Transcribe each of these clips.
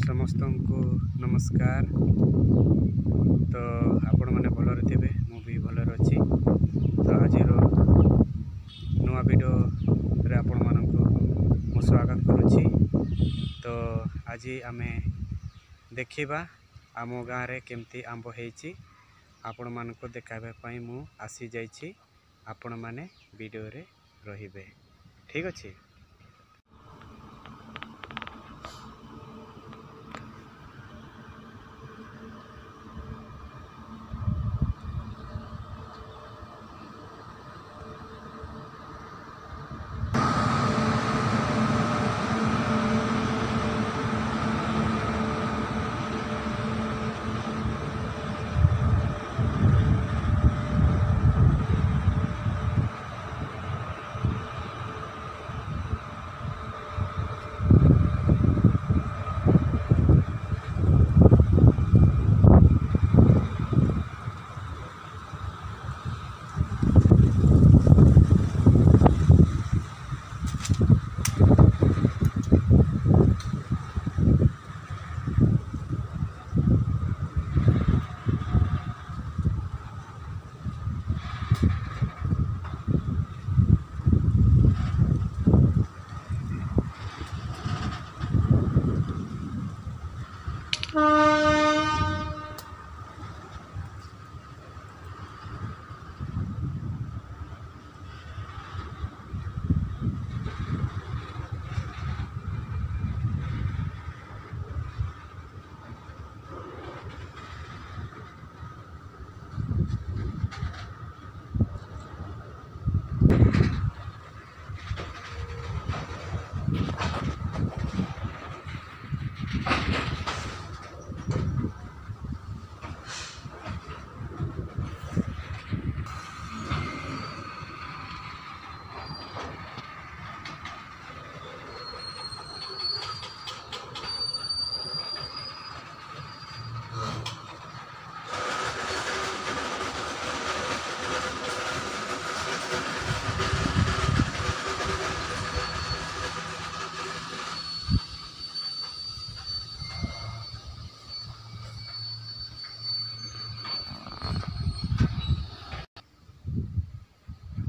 समस्त को नमस्कार। तो आपण मैंने भलरे थे मु भी भलरे अच्छी। तो आज नुआ वीडियो रे आपण मानक स्वागत करुच्ची। तो आज आम देखा आम गाँव रे केमती आंब होईची आपण मानक देखाइबा मु आसी जाइछि। आपण माने वीडियो रे रहिबे, ठीक अछि।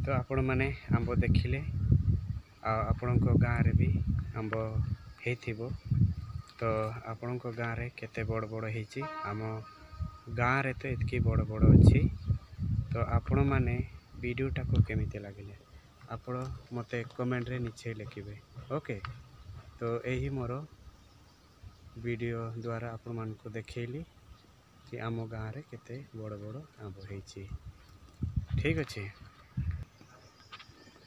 तो आपण मैंने आंब देखिले आपण गाँव रे भी आंब हो। तो आपण गाँव रे केते बड़ बड़ होईची, आम गाँव रे तो इतकी बड़ बड़ अच्छी। तो आपण मैंने वीडियोटा को केमिति लगिले आपण मते कमेंट रे नीचे लिखिबे, ओके। तो यही मोर वीडियो द्वारा आपण मान को देखैली कि आम गाँव रे केते बड़ बड़ आंब होईची, ठीक अच्छे।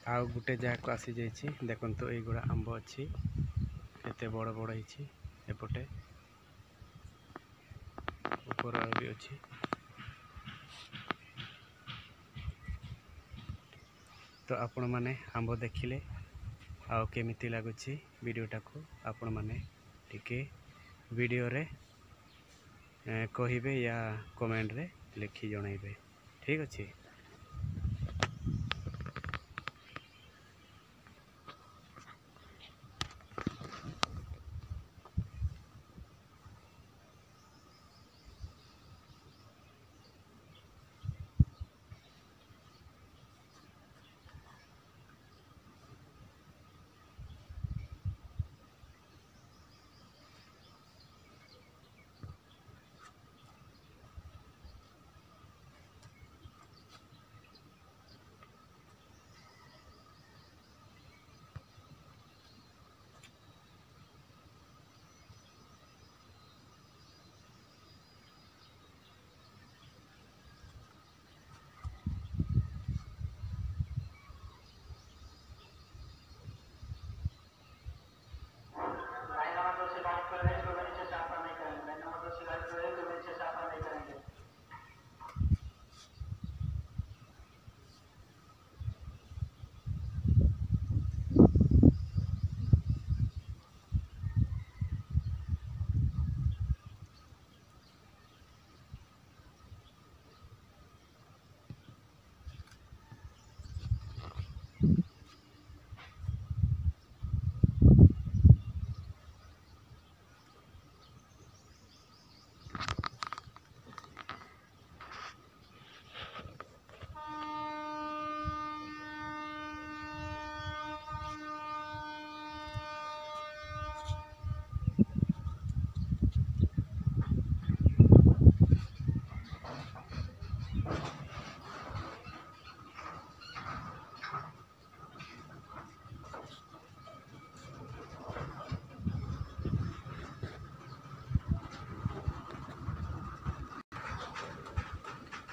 आउ गुटे जगह को आसी जाइछि, देखंतु एई गुड़ा आंब अछि केते बड़ बड़ हिछि। एपटे ऊपर भी अछि। तो आपण माने आंब देखिले आउ केमिति लागुछि वीडियोटा को आपण माने टिके वीडियो रे कहिबे या कमेंट रे लिखि जणाइबे, ठीक अछि।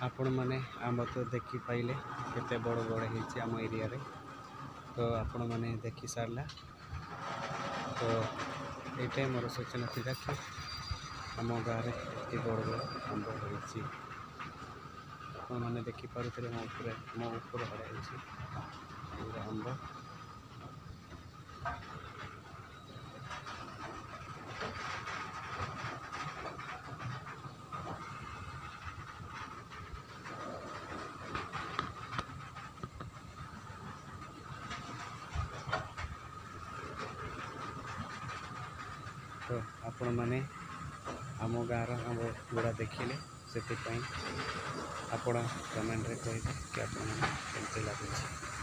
आपण मैंने आंब तो देखी पाइले केते बड़ बड़ होती आम एरिया रे। तो आपण मैंने देखी सारा तो ये मोर सूचना थी कि आम गाँव में बड़ बड़ आंब होती आपण मैंने देखिपे मो ऊपर पूरा आंब। तो आपण मैंने आम गाँव आंब गुड़ा देखिले से आपण कमेंट रे कहिबे कि आपन केमती लागुछि।